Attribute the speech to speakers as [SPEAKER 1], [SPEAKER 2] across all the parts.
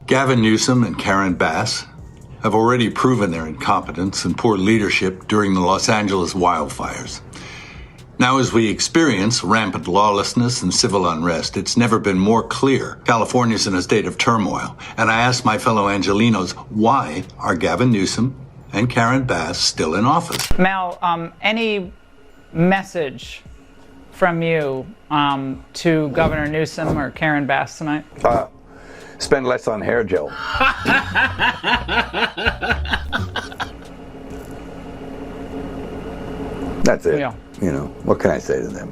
[SPEAKER 1] Gavin Newsom and Karen Bass have already proven their incompetence and poor leadership during the Los Angeles wildfires. Now, as we experience rampant lawlessness and civil unrest, it's never been more clear California's in a state of turmoil. And I ask my fellow Angelenos, why are Gavin Newsom and Karen Bass still in office?
[SPEAKER 2] Mel, any message from you to Governor Newsom or Karen Bass tonight?
[SPEAKER 3] Spend less on hair gel. That's it.
[SPEAKER 2] Yeah.
[SPEAKER 3] You know, what can I say to them?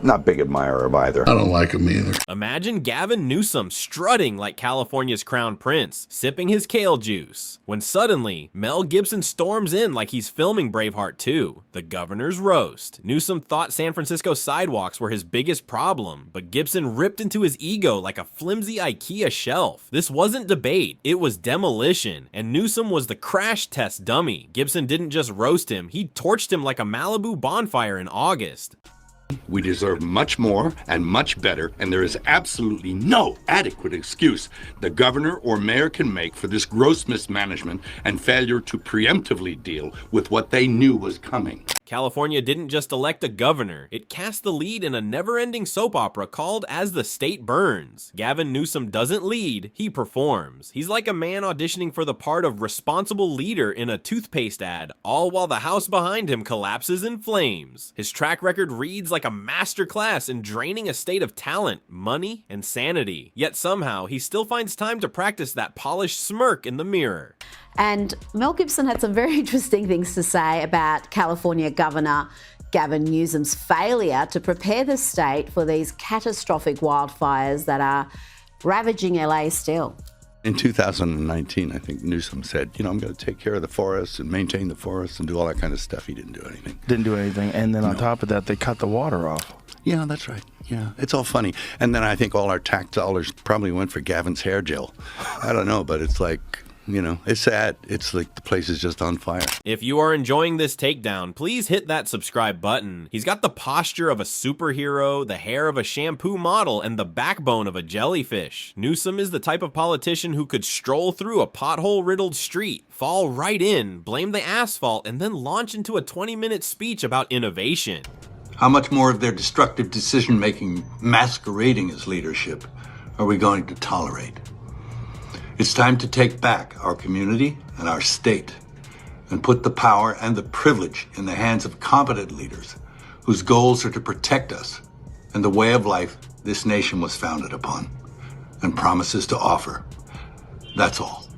[SPEAKER 3] Not big admirer of either.
[SPEAKER 4] I don't like him either.
[SPEAKER 5] Imagine Gavin Newsom strutting like California's crown prince, sipping his kale juice, when suddenly Mel Gibson storms in like he's filming Braveheart 2, the governor's roast. Newsom thought San Francisco sidewalks were his biggest problem, but Gibson ripped into his ego like a flimsy IKEA shelf. This wasn't debate, it was demolition, and Newsom was the crash test dummy. Gibson didn't just roast him, he torched him like a Malibu bonfire in August.
[SPEAKER 4] We deserve much more and much better, and there is absolutely no adequate excuse the governor or mayor can make for this gross mismanagement and failure to preemptively deal with what they knew was coming.
[SPEAKER 5] California didn't just elect a governor, it cast the lead in a never-ending soap opera called As the State Burns. Gavin Newsom doesn't lead, he performs. He's like a man auditioning for the part of responsible leader in a toothpaste ad, all while the house behind him collapses in flames. His track record reads like a masterclass in draining a state of talent, money, and sanity. Yet somehow, he still finds time to practice that polished smirk in the mirror.
[SPEAKER 6] And Mel Gibson had some very interesting things to say about California Governor Gavin Newsom's failure to prepare the state for these catastrophic wildfires that are ravaging LA still.
[SPEAKER 4] In 2019, I think Newsom said, you know, I'm going to take care of the forests and maintain the forests and do all that kind of stuff. He didn't do anything.
[SPEAKER 7] Didn't do anything. And then on top of that, they cut the water off.
[SPEAKER 4] Yeah, that's right. Yeah, it's all funny. And then I think all our tax dollars probably went for Gavin's hair gel. I don't know, but it's like, you know, it's sad. It's like the place is just on fire.
[SPEAKER 5] If you are enjoying this takedown, please hit that subscribe button. He's got the posture of a superhero, the hair of a shampoo model, and the backbone of a jellyfish. Newsom is the type of politician who could stroll through a pothole-riddled street, fall right in, blame the asphalt, and then launch into a 20-minute speech about innovation.
[SPEAKER 1] How much more of their destructive decision-making masquerading as leadership are we going to tolerate? It's time to take back our community and our state and put the power and the privilege in the hands of competent leaders whose goals are to protect us and the way of life this nation was founded upon and promises to offer. That's all.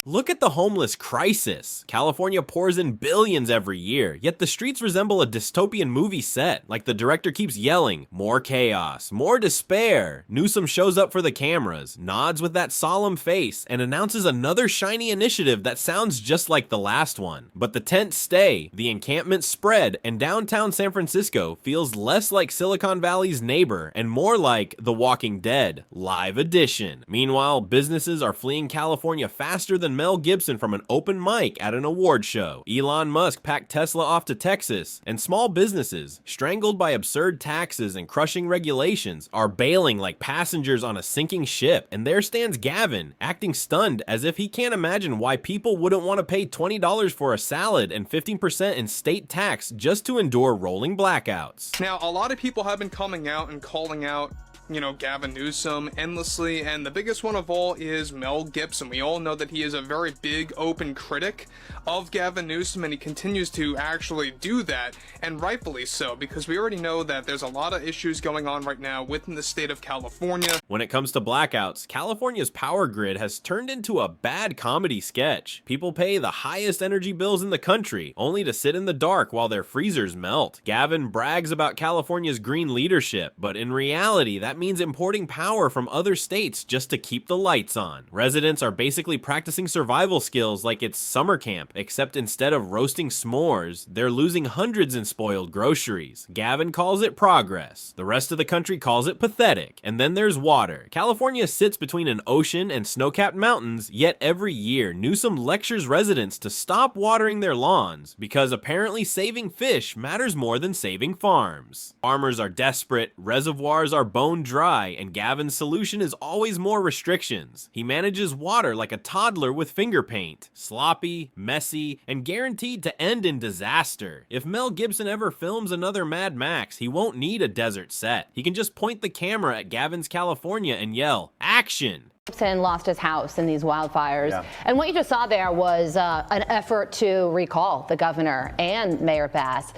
[SPEAKER 5] Look at the homeless crisis. California pours in billions every year, yet the streets resemble a dystopian movie set. Like the director keeps yelling, more chaos, more despair. Newsom shows up for the cameras, nods with that solemn face, and announces another shiny initiative that sounds just like the last one. But the tents stay, the encampments spread, and downtown San Francisco feels less like Silicon Valley's neighbor and more like The Walking Dead, live edition. Meanwhile, businesses are fleeing California faster than Mel Gibson from an open mic at an award show. Elon Musk packed Tesla off to Texas, and small businesses, strangled by absurd taxes and crushing regulations, are bailing like passengers on a sinking ship. And there stands Gavin, acting stunned as if he can't imagine why people wouldn't want to pay $20 for a salad and 15% in state tax just to endure rolling blackouts.
[SPEAKER 8] Now, a lot of people have been coming out and calling out, you know, Gavin Newsom endlessly, and the biggest one of all is Mel Gibson. We all know that he is a very big, open critic of Gavin Newsom, and he continues to actually do that, and rightfully so, because we already know that there's a lot of issues going on right now within the state of California.
[SPEAKER 5] When it comes to blackouts, California's power grid has turned into a bad comedy sketch. People pay the highest energy bills in the country, only to sit in the dark while their freezers melt. Gavin brags about California's green leadership, but in reality, that means importing power from other states just to keep the lights on. Residents are basically practicing survival skills like it's summer camp, except instead of roasting s'mores, they're losing hundreds in spoiled groceries. Gavin calls it progress. The rest of the country calls it pathetic. And then there's water. California sits between an ocean and snow-capped mountains, yet every year Newsom lectures residents to stop watering their lawns because apparently saving fish matters more than saving farms. Farmers are desperate, reservoirs are bone dry, and Gavin's solution is always more restrictions. He manages water like a toddler with finger paint. Sloppy, messy, and guaranteed to end in disaster. If Mel Gibson ever films another Mad Max, he won't need a desert set. He can just point the camera at Gavin's California and yell, "Action!"
[SPEAKER 9] Gibson lost his house in these wildfires. And what you just saw there was an effort to recall the governor and Mayor Bass.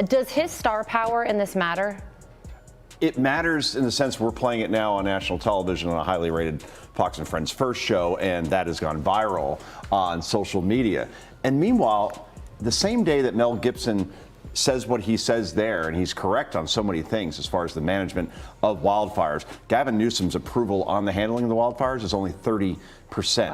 [SPEAKER 9] Does his star power in this matter?
[SPEAKER 10] It matters in the sense we're playing it now on national television on a highly rated Fox and Friends first show, and that has gone viral on social media. And meanwhile, the same day that Mel Gibson says what he says there, and he's correct on so many things as far as the management of wildfires, Gavin Newsom's approval on the handling of the wildfires is only 30%.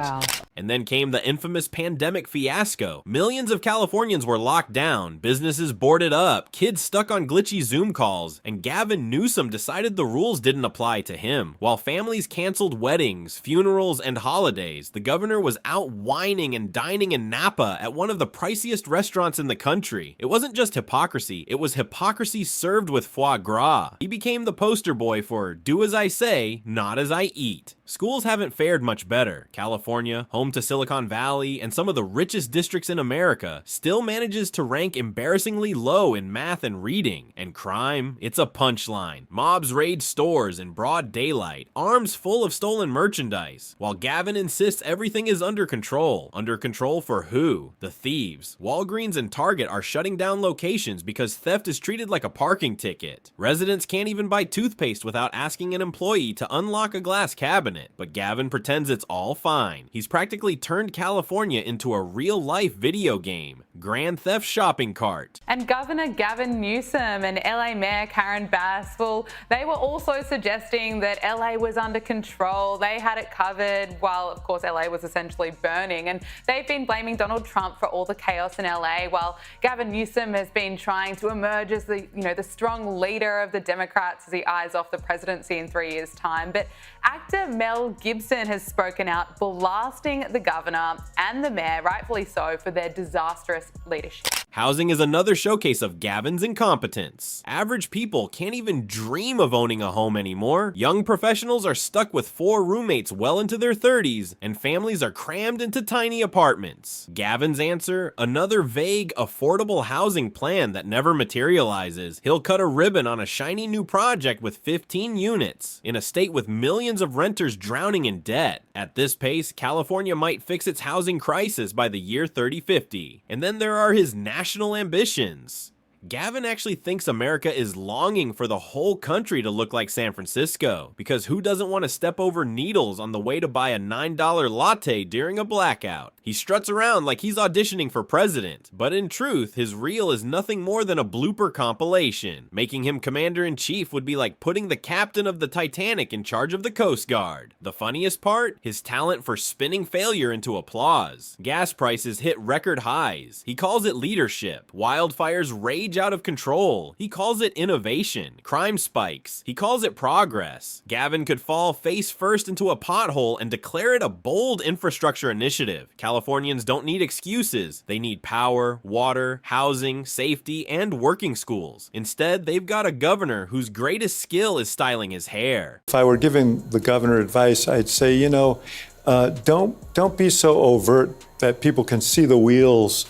[SPEAKER 9] Wow.
[SPEAKER 5] And then came the infamous pandemic fiasco. Millions of Californians were locked down, businesses boarded up, kids stuck on glitchy Zoom calls, and Gavin Newsom decided the rules didn't apply to him. While families canceled weddings, funerals, and holidays, the governor was out whining and dining in Napa at one of the priciest restaurants in the country. It wasn't just hypocrisy, it was hypocrisy served with foie gras. He became the poster boy for do as I say, not as I eat. Schools haven't fared much better. California, home to Silicon Valley and some of the richest districts in America, still manages to rank embarrassingly low in math and reading. And crime, it's a punchline. Mobs raid stores in broad daylight, arms full of stolen merchandise, while Gavin insists everything is under control. Under control for who? The thieves. Walgreens and Target are shutting down locations because theft is treated like a parking ticket. Residents can't even buy toothpaste without asking an employee to unlock a glass cabinet. But Gavin pretends it's all fine. He's practically turned California into a real-life video game. Grand Theft Shopping Cart.
[SPEAKER 11] And Governor Gavin Newsom and LA Mayor Karen Bass, well, they were also suggesting that LA was under control. They had it covered while, of course, LA was essentially burning. And they've been blaming Donald Trump for all the chaos in LA, while Gavin Newsom has been trying to emerge as the strong leader of the Democrats as he eyes off the presidency in 3 years' time. But actor Mel Gibson has spoken out, blasting the governor and the mayor, rightfully so, for their disastrous leadership.
[SPEAKER 5] Housing is another showcase of Gavin's incompetence. Average people can't even dream of owning a home anymore. Young professionals are stuck with 4 roommates well into their 30s, and families are crammed into tiny apartments. Gavin's answer? Another vague, affordable housing plan that never materializes. He'll cut a ribbon on a shiny new project with 15 units, in a state with millions of renters drowning in debt. At this pace, California might fix its housing crisis by the year 3050. And then there are his national ambitions. Gavin actually thinks America is longing for the whole country to look like San Francisco, because who doesn't want to step over needles on the way to buy a $9 latte during a blackout? He struts around like he's auditioning for president, but in truth, his reel is nothing more than a blooper compilation. Making him commander-in-chief would be like putting the captain of the Titanic in charge of the Coast Guard. The funniest part? His talent for spinning failure into applause. Gas prices hit record highs. He calls it leadership. Wildfires rage out of control. He calls it innovation. Crime spikes. He calls it progress. Gavin could fall face first into a pothole and declare it a bold infrastructure initiative. Californians don't need excuses. They need power, water, housing, safety, and working schools. Instead, they've got a governor whose greatest skill is styling his hair.
[SPEAKER 12] If I were giving the governor advice, I'd say, don't be so overt that people can see the wheels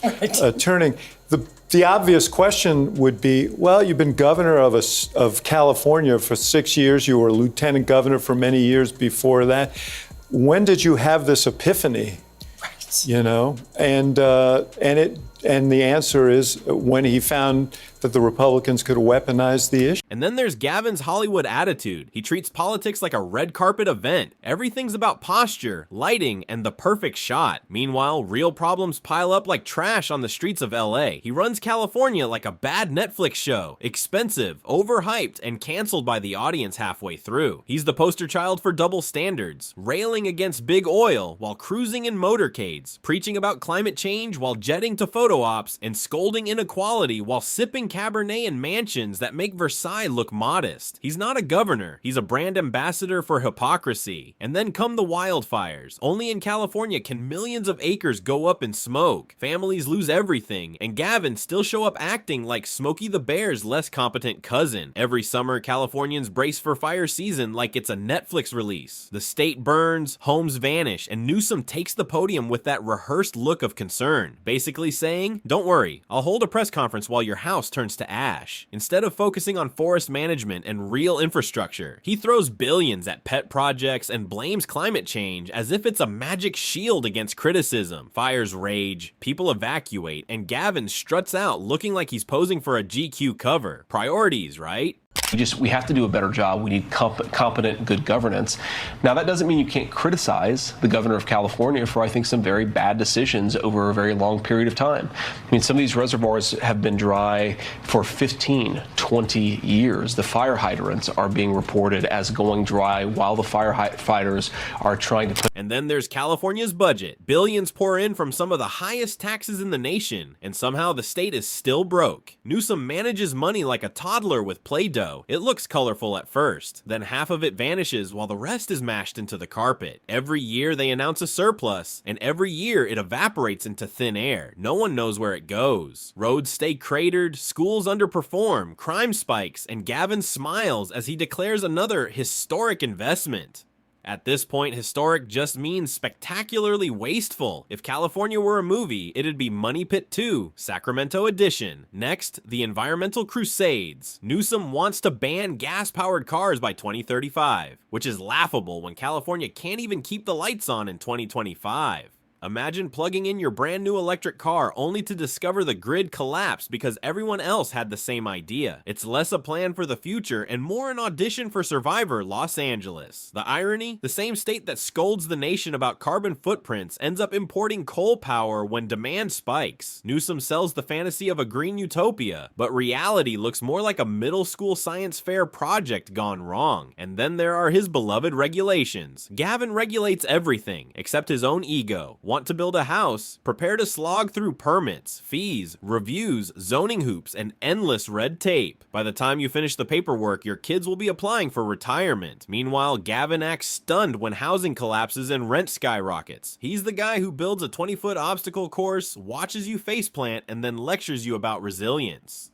[SPEAKER 12] turning. The obvious question would be, well, you've been governor of California for 6 years. You were lieutenant governor for many years before that. When did you have this epiphany? Right. And the answer is when he found that the Republicans could weaponize the issue.
[SPEAKER 5] And then there's Gavin's Hollywood attitude. He treats politics like a red carpet event. Everything's about posture, lighting, and the perfect shot. Meanwhile, real problems pile up like trash on the streets of LA. He runs California like a bad Netflix show. Expensive, overhyped, and canceled by the audience halfway through. He's the poster child for double standards, railing against big oil while cruising in motorcades, preaching about climate change while jetting to photo ops, and scolding inequality while sipping Cabernet and mansions that make Versailles look modest. He's not a governor, he's a brand ambassador for hypocrisy. And then come the wildfires. Only in California can millions of acres go up in smoke. Families lose everything, and Gavin still show up acting like Smokey the Bear's less competent cousin. Every summer, Californians brace for fire season like it's a Netflix release. The state burns, homes vanish, and Newsom takes the podium with that rehearsed look of concern, basically saying, "Don't worry, I'll hold a press conference while your house turns to ash." Instead of focusing on forest management and real infrastructure, he throws billions at pet projects and blames climate change as if it's a magic shield against criticism. Fires rage, people evacuate, and Gavin struts out looking like he's posing for a GQ cover. Priorities, right?
[SPEAKER 13] We have to do a better job. We need competent, good governance. Now, that doesn't mean you can't criticize the governor of California for, I think, some very bad decisions over a very long period of time. I mean, some of these reservoirs have been dry for 15, 20 years. The fire hydrants are being reported as going dry while the firefighters are trying to put.
[SPEAKER 5] And then there's California's budget. Billions pour in from some of the highest taxes in the nation, and somehow the state is still broke. Newsom manages money like a toddler with Play-Doh. It looks colorful at first, then half of it vanishes while the rest is mashed into the carpet. Every year they announce a surplus, and every year it evaporates into thin air. No one knows where it goes. Roads stay cratered, schools underperform, crime spikes, and Gavin smiles as he declares another historic investment. At this point, historic just means spectacularly wasteful. If California were a movie, it'd be Money Pit 2, Sacramento Edition. Next, the environmental crusades. Newsom wants to ban gas-powered cars by 2035, which is laughable when California can't even keep the lights on in 2025. Imagine plugging in your brand new electric car only to discover the grid collapsed because everyone else had the same idea. It's less a plan for the future and more an audition for Survivor Los Angeles. The irony? The same state that scolds the nation about carbon footprints ends up importing coal power when demand spikes. Newsom sells the fantasy of a green utopia, but reality looks more like a middle school science fair project gone wrong. And then there are his beloved regulations. Gavin regulates everything except his own ego. Want to build a house? Prepare to slog through permits, fees, reviews, zoning hoops, and endless red tape. By the time you finish the paperwork, your kids will be applying for retirement. Meanwhile, Gavin acts stunned when housing collapses and rent skyrockets. He's the guy who builds a 20-foot obstacle course, watches you faceplant, and then lectures you about resilience.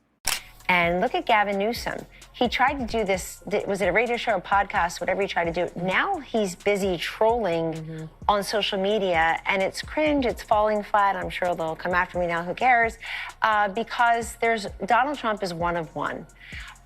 [SPEAKER 14] And look at Gavin Newsom. He tried to do this, was it a radio show or podcast, whatever he tried to do. Now he's busy trolling on social media, and it's cringe, it's falling flat. I'm sure they'll come after me now, who cares? Because Donald Trump is one of one.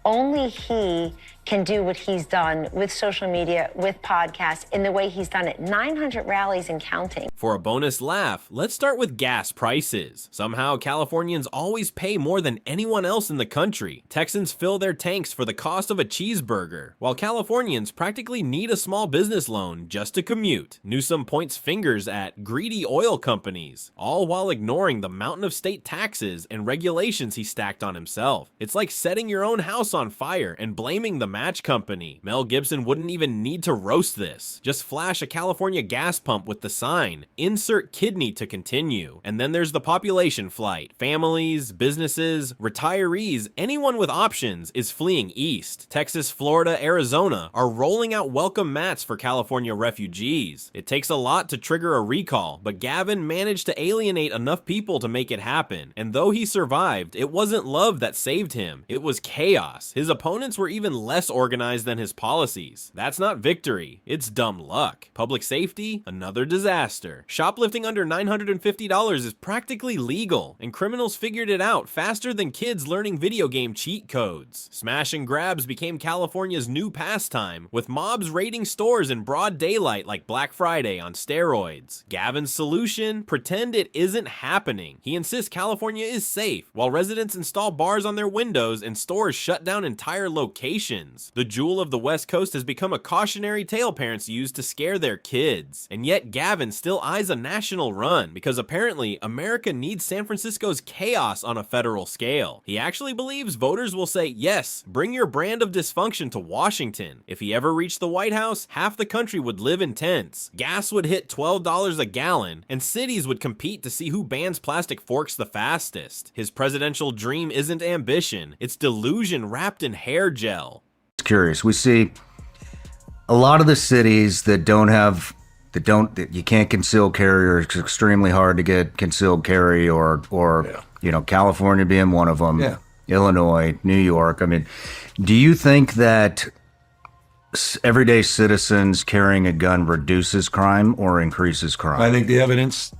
[SPEAKER 14] Only he can do what he's done with social media, with podcasts, in the way he's done it. 900 rallies and counting.
[SPEAKER 5] For a bonus laugh, let's start with gas prices. Somehow, Californians always pay more than anyone else in the country. Texans fill their tanks for the cost of a cheeseburger, while Californians practically need a small business loan just to commute. Newsom points fingers at greedy oil companies, all while ignoring the mountain of state taxes and regulations he stacked on himself. It's like setting your own house on fire and blaming the match company. Mel Gibson wouldn't even need to roast this. Just flash a California gas pump with the sign, "Insert kidney to continue." And then there's the population flight. Families, businesses, retirees, anyone with options is fleeing east. Texas, Florida, Arizona are rolling out welcome mats for California refugees. It takes a lot to trigger a recall, but Gavin managed to alienate enough people to make it happen. And though he survived, it wasn't love that saved him. It was chaos. His opponents were even less organized than his policies. That's not victory, it's dumb luck. Public safety? Another disaster. Shoplifting under $950 is practically legal, and criminals figured it out faster than kids learning video game cheat codes. Smash and grabs became California's new pastime, with mobs raiding stores in broad daylight like Black Friday on steroids. Gavin's solution? Pretend it isn't happening. He insists California is safe, while residents install bars on their windows and stores shut down entire locations. millions. The jewel of the West Coast has become a cautionary tale parents use to scare their kids. And yet Gavin still eyes a national run because apparently America needs San Francisco's chaos on a federal scale. He actually believes voters will say, yes, bring your brand of dysfunction to Washington. If he ever reached the White House, half the country would live in tents. Gas would hit $12 a gallon, and cities would compete to see who bans plastic forks the fastest. His presidential dream isn't ambition, it's delusion wrapped in hair gel.
[SPEAKER 15] It's curious. We see a lot of the cities that that you can't conceal carry, or it's extremely hard to get concealed carry, or you know, California being one of them, Illinois, New York. I mean, do you think that everyday citizens carrying a gun reduces crime or increases crime?
[SPEAKER 16] I think the evidence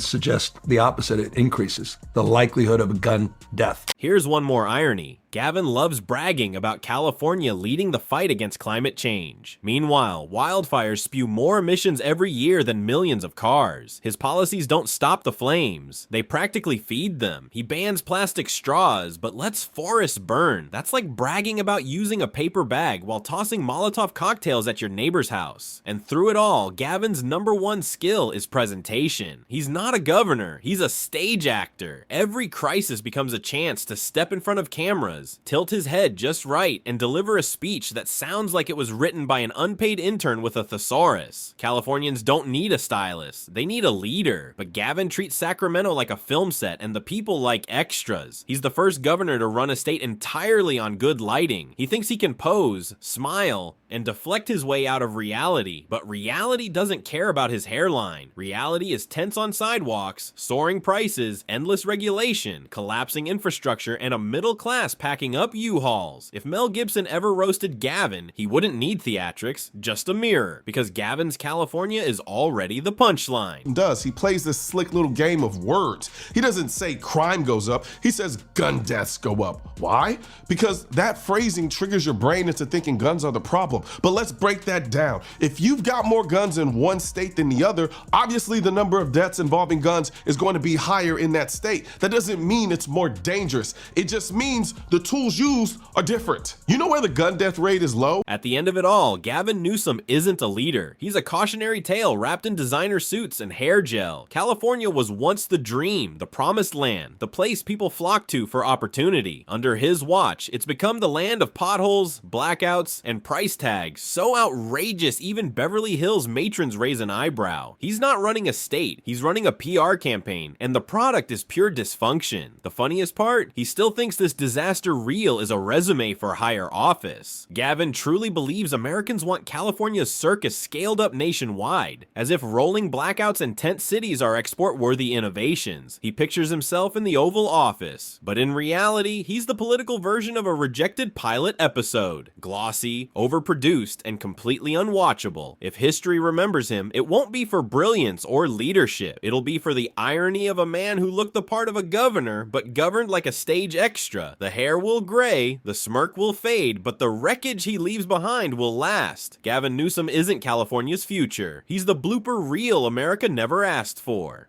[SPEAKER 16] suggests the opposite. It increases the likelihood of a gun death.
[SPEAKER 5] Here's one more irony. Gavin loves bragging about California leading the fight against climate change. Meanwhile, wildfires spew more emissions every year than millions of cars. His policies don't stop the flames. They practically feed them. He bans plastic straws, but lets forests burn. That's like bragging about using a paper bag while tossing Molotov cocktails at your neighbor's house. And through it all, Gavin's #1 skill is presentation. He's not a governor, he's a stage actor. Every crisis becomes a chance to step in front of cameras, tilt his head just right, and deliver a speech that sounds like it was written by an unpaid intern with a thesaurus. Californians don't need a stylist, they need a leader. But Gavin treats Sacramento like a film set and the people like extras. He's the first governor to run a state entirely on good lighting. He thinks he can pose, smile, and deflect his way out of reality. But reality doesn't care about his hairline. Reality is tents on sidewalks, soaring prices, endless regulation, collapsing infrastructure, and a middle class packing up U-Hauls. If Mel Gibson ever roasted Gavin, he wouldn't need theatrics, just a mirror, because Gavin's California is already the punchline.
[SPEAKER 17] He plays this slick little game of words. He doesn't say crime goes up, he says gun deaths go up. Why? Because that phrasing triggers your brain into thinking guns are the problem. But let's break that down. If you've got more guns in one state than the other, obviously the number of deaths involving guns is going to be higher in that state. That doesn't mean it's more dangerous. It just means the tools used are different. You know where the gun death rate is low?
[SPEAKER 5] At the end of it all, Gavin Newsom isn't a leader. He's a cautionary tale wrapped in designer suits and hair gel. California was once the dream, the promised land, the place people flocked to for opportunity. Under his watch, it's become the land of potholes, blackouts, and price tags so outrageous even Beverly Hills matrons raise an eyebrow. He's not running a state, he's running a PR campaign, and the product is pure dysfunction. The funniest part? He still thinks this disaster reel is a resume for higher office. Gavin truly believes Americans want California's circus scaled up nationwide, as if rolling blackouts and tent cities are export-worthy innovations. He pictures himself in the Oval Office, but in reality, he's the political version of a rejected pilot episode. Glossy, overproduced, and completely unwatchable. If history remembers him, it won't be for brilliance or leadership. It'll be for the irony of a man who looked the part of a governor, but governed like a stage extra. The hair will gray, the smirk will fade, but the wreckage he leaves behind will last. Gavin Newsom isn't California's future. He's the blooper reel America never asked for.